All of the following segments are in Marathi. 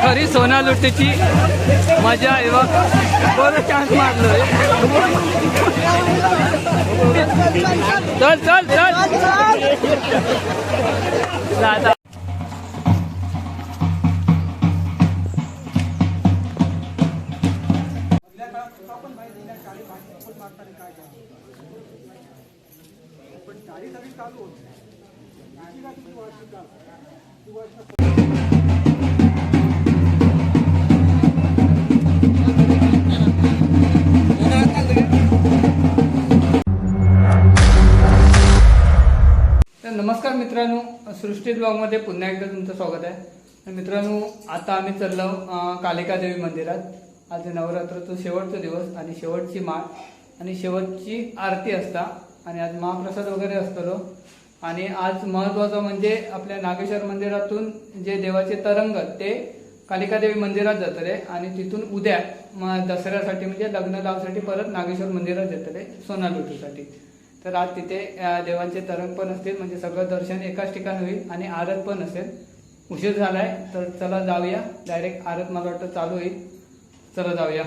खरी सोना लुटीची मजा आहे बघ. बरं चान्स मारलोय. चल चल चल दादा. नमस्कार मित्रांनो, सृष्टी ब्लॉगमध्ये पुन्हा एकदा तुमचं स्वागत आहे. मित्रांनो, आता आम्ही चाललो कालिका देवी मंदिरात. आज नवरात्राचा शेवटचा दिवस आणि शेवटची माळ आणि शेवटची आरती असता आणि आज महाप्रसाद वगैरे असतो. आणि आज महत्त्वाचं म्हणजे आपल्या नागेश्वर मंदिरातून जे देवाचे तरंग ते कालिका देवी मंदिरात जातले आणि तिथून उद्या दसऱ्यासाठी म्हणजे लग्न लावसाठी परत नागेश्वर मंदिरात जातले सोना लुटीसाठी. तर आज तिथे देवांचे तरंग पण असतील, म्हणजे सगळं दर्शन एकाच ठिकाणी होईल आणि आरत पण असेल. उशीर झालाय तर चला जाऊया. डायरेक्ट आरत मला वाटतं चालू होईल. चला जाऊया.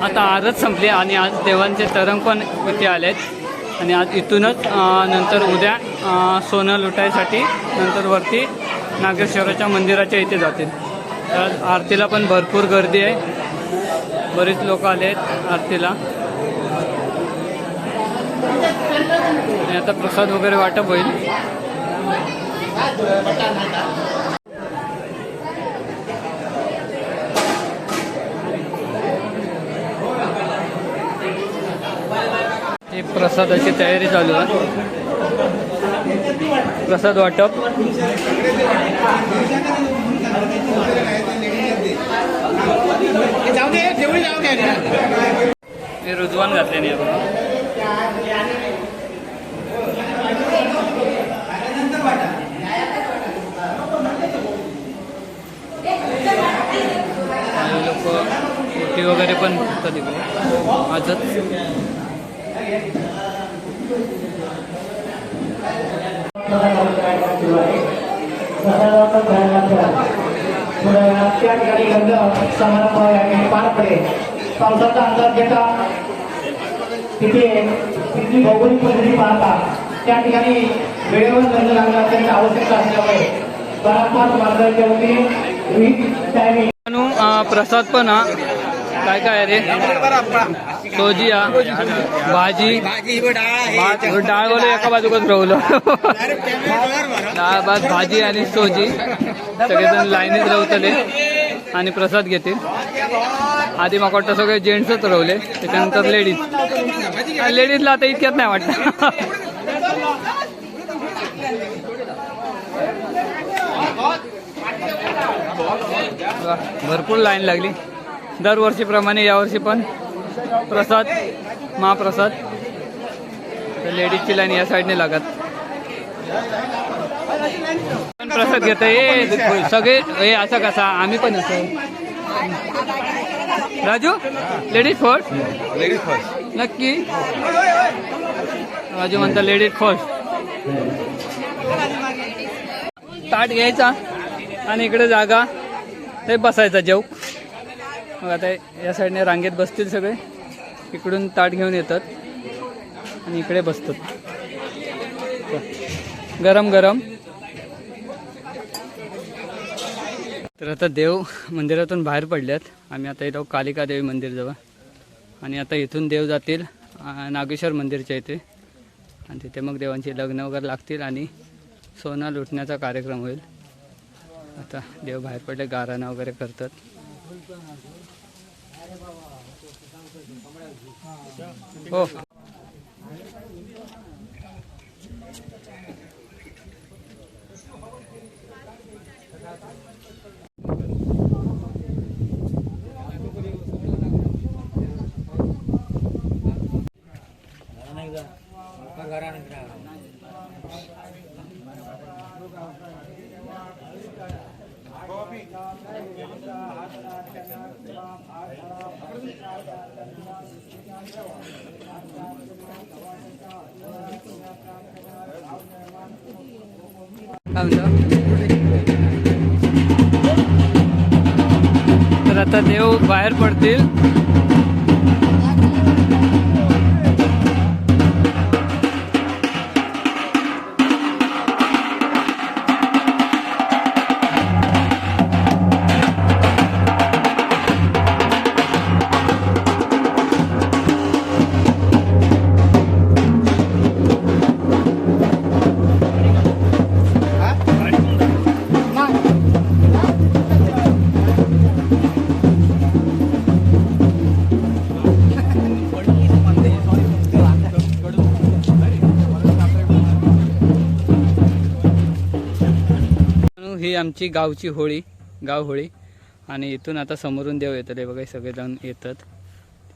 आता आरत संपली आणि आज देवांचे तरंग पण इथे आलेत आणि आज इथूनच नंतर उद्या सोनं लुटायसाठी नंतर वरती नागेश्वराच्या मंदिराच्या इथे जातील. तर आरतीला पण भरपूर गर्दी आहे. बरेच लोक आले आहेत आरतीला. आणि आता प्रसाद वगैरे वाटप होईल. प्रसादाची तयारी चालू आहे. प्रसाद वाटप. हे रुजवान घातले नाही आपण. लोक ओटी वगैरे पण कधी आजच त्या ठिकाणी लग्न समारंभ पार पडेल. पावसाचा अंदाज घेता तिथे तिथली भौगोलिक परिस्थिती पाहता त्या ठिकाणी वेळेवर लग्न लागणं अत्यंत आवश्यकता असल्यामुळे परस्पर मार्गाच्या वतीने टायमिंग प्रसाद पण हा काय काय आहे रे सोजिया भाजी डाळ बोल एका बाजूकच राहलं डाळ भात भाजी आणि सोजी सगळेजण लाईनीत राहतले आणि प्रसाद घेतील. आधी मग वाटतं सगळे जेंट्सच राहले त्याच्यानंतर लेडीजला आता इतक्यात नाही वाटतं. भरपूर लाईन लागली दरवर्षीप्रमाणे यावर्षी पण प्रसाद महाप्रसाद लेडीजची लाईन या साईडने लागत. पण प्रसाद घेत हे सगळे हे असं कसा आम्ही पण असं राजू लेडीज फर्स्ट नक्की राजू म्हणता लेडीज फर्स्ट. ताट घ्यायचा आणि इकडे जागा ते बसायचा जेव. मग आता या साईडने रांगेत बसतील सगळे इकडून ताट घेऊन येतात आणि इकडे बसतात गरम गरम. तर आता देव मंदिरातून बाहेर पडल्यात. आम्ही आता येतो कालिका देवी मंदिरजवळ आणि आता इथून देव जातील नागेश्वर मंदिरच्या इथे आणि तिथे मग देवांची लग्न वगैरे लागतील आणि सोनं लुटण्याचा कार्यक्रम होईल. आता देव बाहेर पडले गाराणं वगैरे करतात. हो तर आता देव बाहेर पडतील. ही आमची गावची होळी गाव होळी आणि इथून आता समोरून देव येतात. हे बघा सगळेजण येतात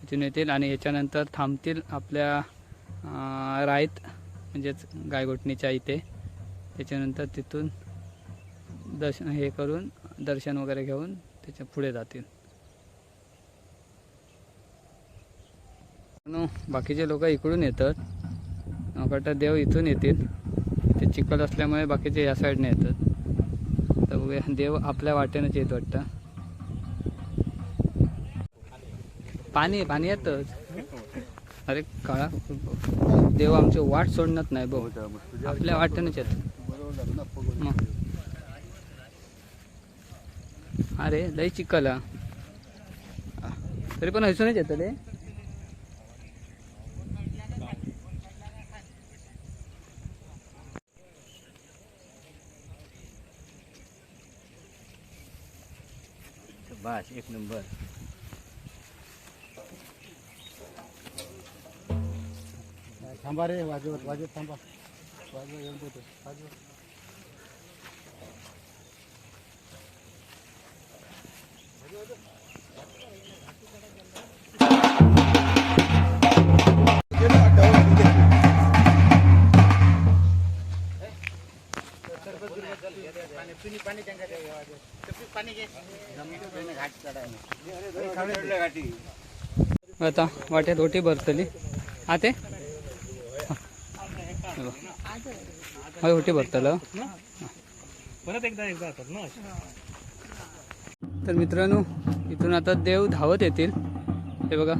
तिथून येतील आणि याच्यानंतर थांबतील आपल्या राईत म्हणजेच गायगोटणीच्या इथे. त्याच्यानंतर तिथून दर्शन हे करून दर्शन वगैरे घेऊन त्याच्या पुढे जातील. बाकीचे लोक इकडून येतात. वाटतं देव इथून येतील. इथे चिखल असल्यामुळे बाकीचे या साईडने येतात. तर देव आपल्या वाटेनंच येत वाटतं. पाणी पाणी येतच. अरे काळा देव आमची वाट सोडणत नाही बघ आपल्या वाटेनंच येत. मग अरे लय चिखल तरी पण हसूनच येतं रे. बस एक नंबर. थांबा रे वाजवत वाजवत थांबा वाजवत येऊन पोहोच वाजवत. आता वाटेत ओटी भरतली आते हा ओटी भरतलं परत एकदा ना. तर मित्रांनो इथून आता देव धावत येतील. हे बघा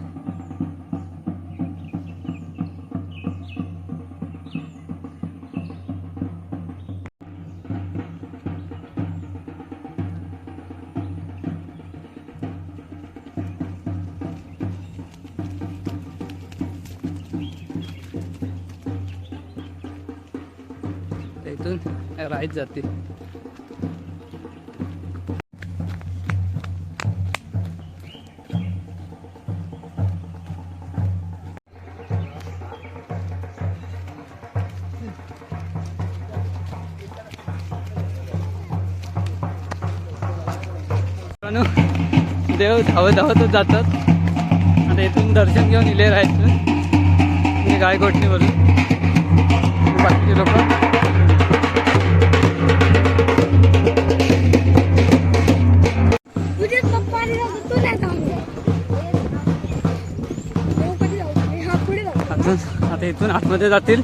इथून राईट जाते. देव धावत धावतच जातात. आता इथून दर्शन घेऊन इले राहायचं गायगोठणीवरून बाकीचे लोक. आता इथून आतमध्ये जातील.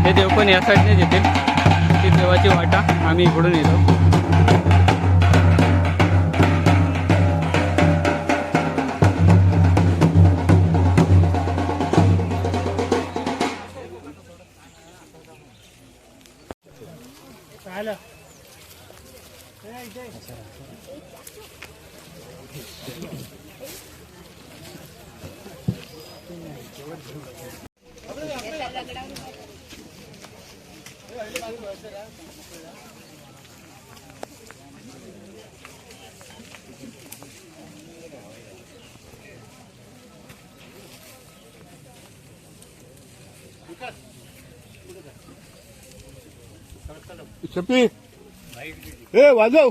हे देव पण या साईडने येतील. ती देवाची वाटा आम्ही इकडून येतो. रिसेपी ए वाजव.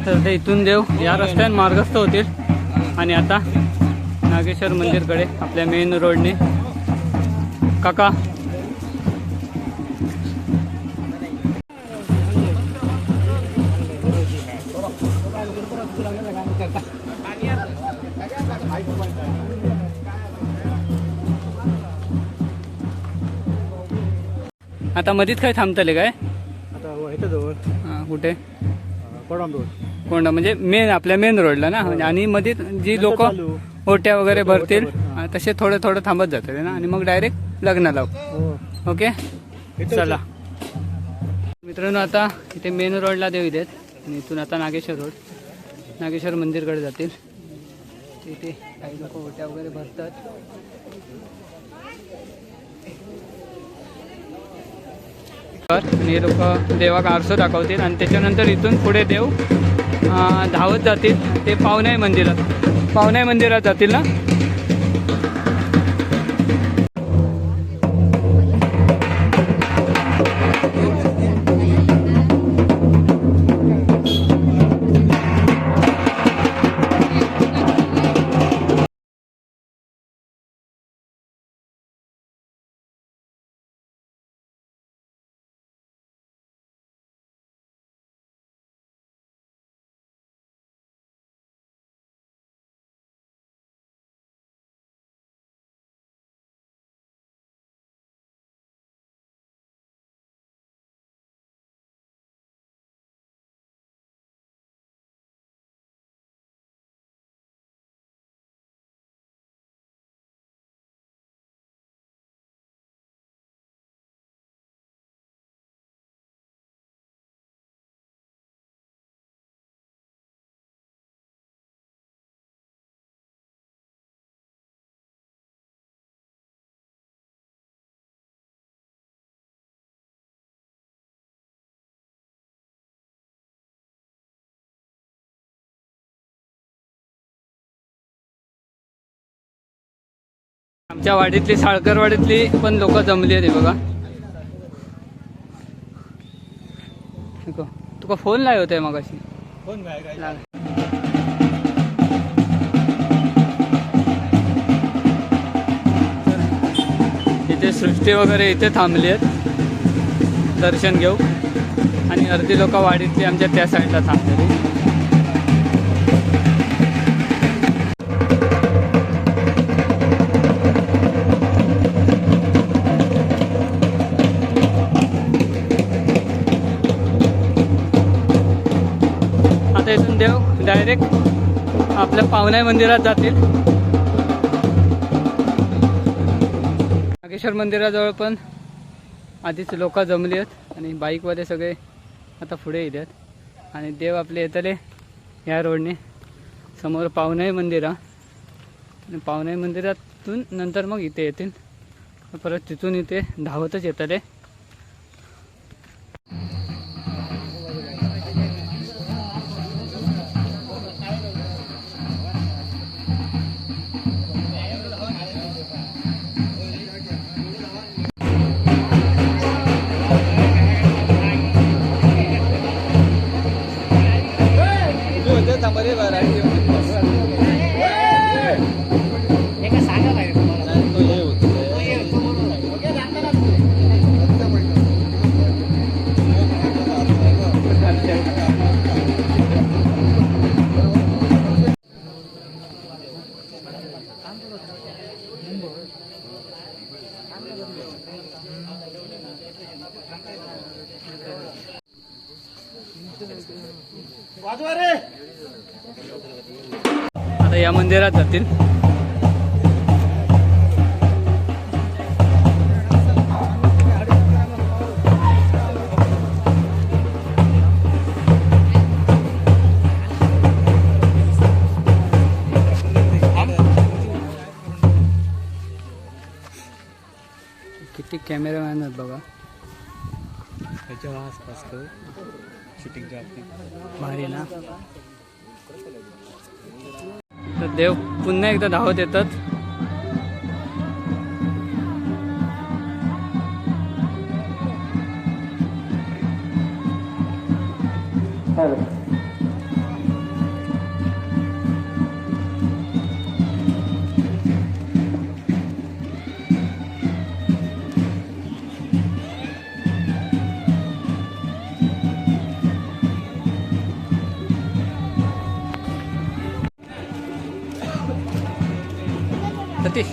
तर ते इथून देव या रस्त्याने मार्गस्थ होतील आणि आता नागेश्वर मंदिरकडे आपल्या मेन रोडने. काका आता मधीत काय थांबतले काय? आता इथं जवळ हां कुठे? कोडाम रोड. कोंडा म्हणजे मेन आपल्या मेन रोडला ना. आणि मध्ये जी लोक ओट्या वगैरे भरतील तसे थोडं थोडं थांबत जातात ना आणि मग डायरेक्ट लग्नाला. ओके चला मित्रांनो, आता इथे मेन रोडला देव आहेत आणि इथून आता नागेश्वर मंदिरकडे जातील. इथे काही लोक ओट्या वगैरे भरतात. आणि हे लोक देवाक आरसो दाखवतील आणि त्याच्यानंतर इथून पुढे देव धावत जातील. ते पावनाई मंदिरात जातील ना. आमच्या वाडीतली साळकरवाडीतली पण लोक जमली आहेत बघा. तुका फोन लाय होते मग अशी कोण काय इथे सृष्टी वगैरे इथे थांबली आहेत दर्शन घेऊ आणि अर्धी लोक वाडीतली आमच्या त्या साईडला थांबलेली. आता इथून देव डायरेक्ट आपल्या पावनाई मंदिरात जातील. नागेश्वर मंदिराजवळ पण आधीच लोक जमली आहेत आणि बाईकवाले सगळे आता पुढे येतात आणि देव आपले येतले ह्या रोडने समोर पावनाई मंदिर आणि पावनाई मंदिरातून नंतर मग इथे येतील. परत तिथून इथे धावतच येतले. आता या मंदिरात जातील. किती कॅमेरामॅन आहेत बघा. त्याच्या आसपास शूटिंग भारी ना. तर देव पुन्हा एकदा धावत येतात. सतीश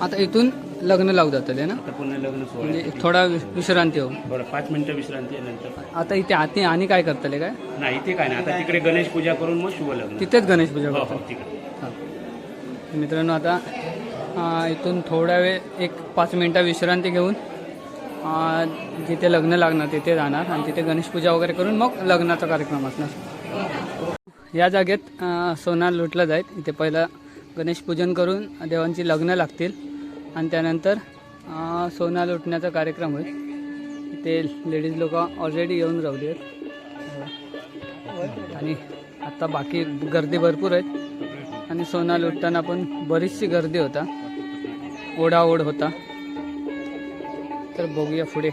आता इथून लग्न लावू जातं ना. आता पुन्हा लग्न सोहळा म्हणजे थोडा विश्रांती हो. बरं 5 मिनिटं विश्रांती आहे नंतर. आता इथे आती आणि काय करतले काय नाही इथे काय नाही. आता तिकडे गणेश पूजा करून मग शुभ लग्न. तिथेच गणेश पूजा हो, करतात. हो, तिकडे. हां. मित्रांनो आता इथून थोडा वेळ एक 5 मिनिटं विश्रांती घेऊन जिथे लग्न लागणार तिथे जाणार आणि तिथे गणेश पूजा वगैरे करून मग लग्नाचा कार्यक्रम असणार. या जागेत सोना लुटला जाईल. इथे पहिलं गणेश पूजन करून देवांची लग्न लागतील आणि त्यानंतर सोना लुटण्याचा कार्यक्रम होईल. इथे लेडीज लोक ऑलरेडी येऊन राहिली आहेत आणि आता बाकी गर्दी भरपूर आहेत आणि सोना लुटताना पण बरीचशी गर्दी होता, ओढाओढ होता. तर बघूया पुढे.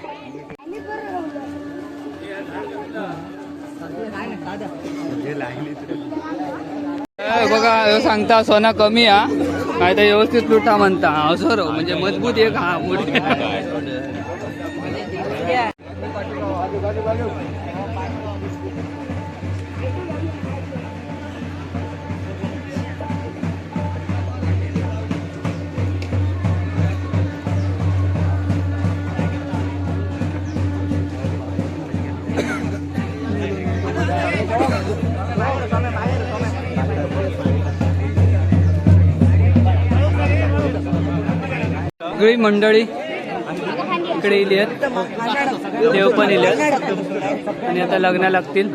बघा ह्यो सांगता सोना कमी हा, काय तर व्यवस्थित लुटा म्हणता. असं म्हणजे मजबूत एक हा पुढे. सगळी मंडळी इकडे इली आहेत, देव पण इले आहेत आणि आता लग्न लागतील.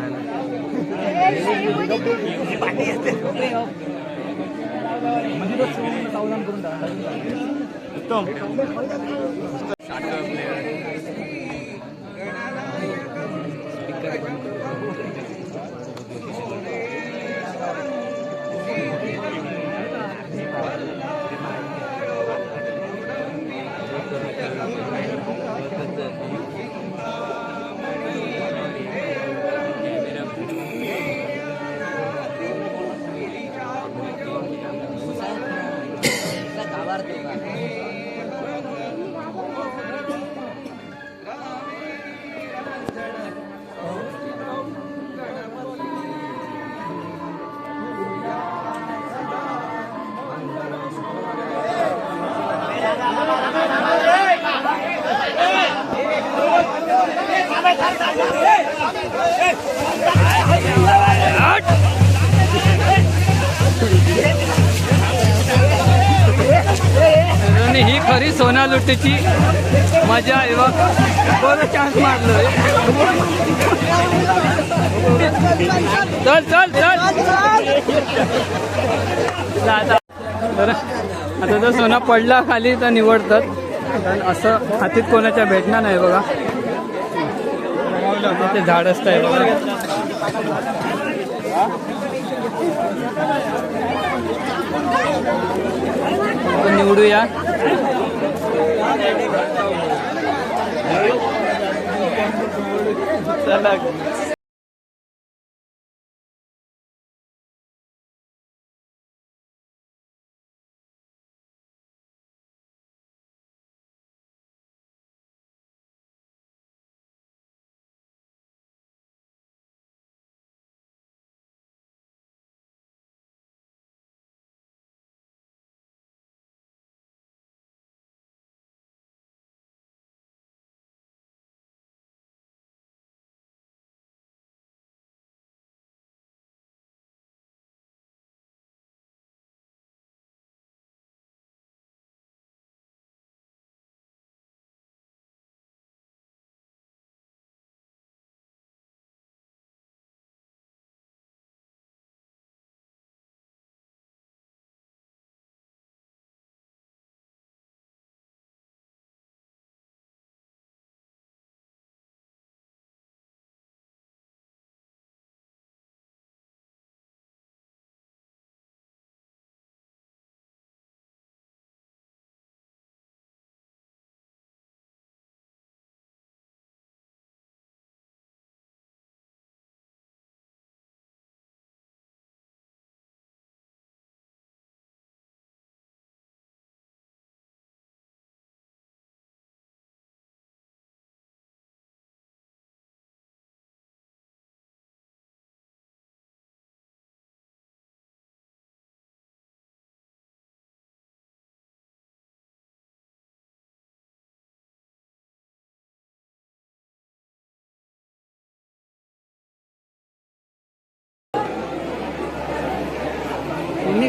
आणि ही खरी सोना लुटीची मजा आहे बघ. बरं चान्स मारलोय. चल चल चल. आता जर सोना पडला खाली तर निवडतात, कारण असं हातीत कोणाच्या भेटणार नाही बघा. ते झाड असत आहे बघा. निवडूया. चला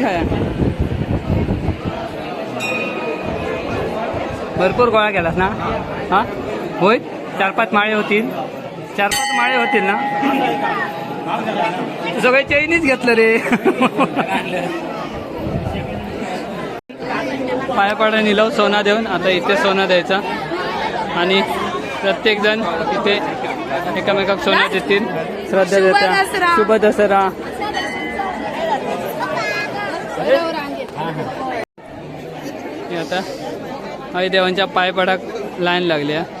खाया भरपूर गोळा केलास ना. हा होय, 4-5 माळे होतील. 4-5 माळे होतील ना. सगळे चैनीच घेतलं रे. पाया पाडा निलाव सोना देऊन आता इथे सोना द्यायचा आणि प्रत्येक जण इथे एकमेकांना सोना देतील. श्रद्धा देता. शुभ दसरा. हे आता आई देवांच्या पाय पडाक लाईन लागली आहे.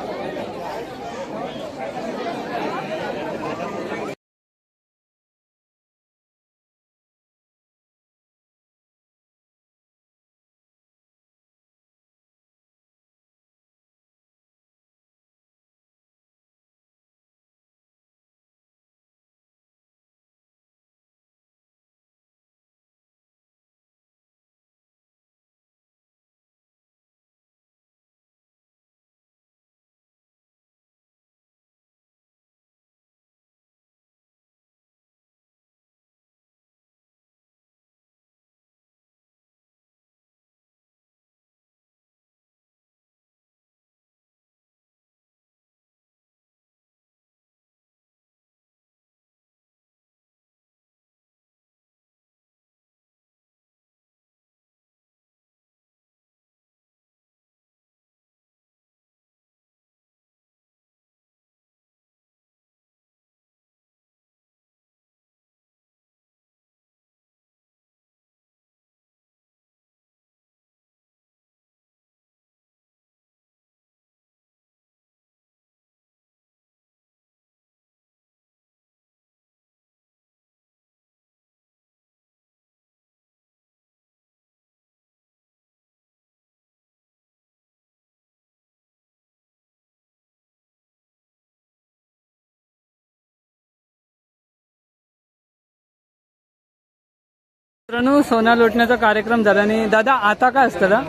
मित्रांनो सोना लोटण्याचा कार्यक्रम झाला. आणि दादा आता काय असतं ना,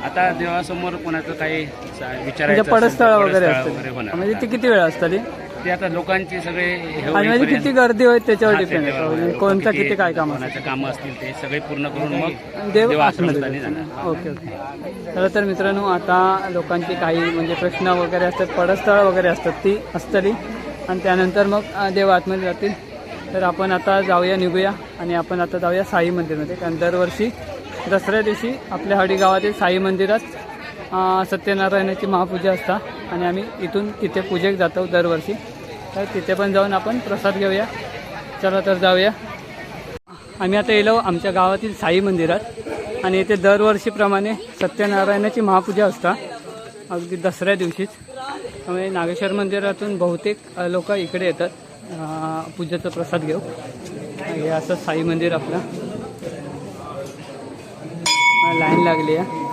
आता देवासमोर कोणाचं काही विचारायचं म्हणजे असेल पडस्थळ तर वगैरे पडस्थळ असतं होणार. म्हणजे ती किती वेळ असतं ती? ते आता लोकांची सगळे हे आणि म्हणजे होईपर्यंत- किती गर्दी होईल त्याच्यावर हा, डिपेंड त्याच्यावर आहे. होईल. कोणतं किती काय काम असतं कोणाचं कामं असतील ते सगळे पूर्ण करून मग देव देव आतमध्ये आश्रमस्थानी जातात. जाणार. Okay okay. खरं तर मित्रांनो आता लोकांची काही म्हणजे प्रश्न वगैरे असतात, पडस्थळ वगैरे असतात ती असतली आणि त्यानंतर मग देव आतमध्ये जातील. तर आपण आता जाऊया, निघूया आणि आपण आता जाऊया साई मंदिरमध्ये. कारण दरवर्षी दसऱ्या दिवशी आपल्या हडी गावातील साई मंदिरात सत्यनारायणाची महापूजा असता आणि आम्ही इथून तिथे पूजेक जातो दरवर्षी. तर तिथे पण जाऊन आपण प्रसाद घेऊया. चला तर जाऊया. आम्ही आता येलो आमच्या गावातील साई मंदिरात आणि इथे दरवर्षीप्रमाणे सत्यनारायणाची महापूजा असता अगदी दसऱ्या दिवशीच. त्यामुळे नागेश्वर मंदिरातून बहुतेक लोक इकडे येतात पूजेचा प्रसाद घेऊ. हे असं साई मंदिर आपलं, लाईन लागली आहे.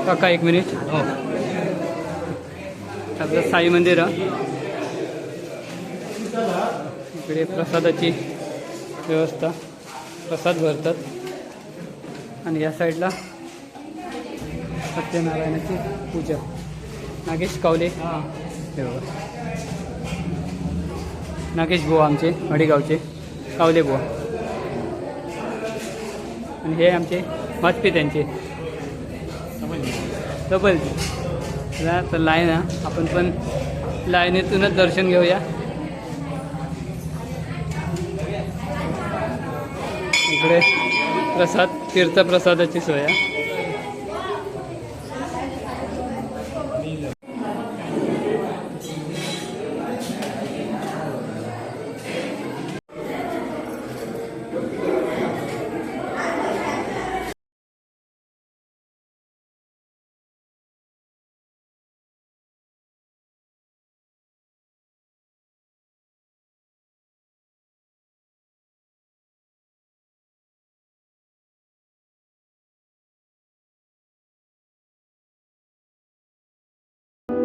काका एक मिनिट. हो, आपलं साई मंदिर आहे. इकडे प्रसादाची व्यवस्था, प्रसाद भरतात आणि या साईडला सत्यनारायणाची पूजा. नागेश कावले, हे बघा नागेश बुवा आमचे अडीगावचे कावले बुवा. आणि हे आमचे वाजपे त्यांचे डबल. तर लाईन आहे, आपण पण लाईनीतूनच दर्शन घेऊया. इकडे प्रसाद, तीर्थप्रसादाची सोय आहे.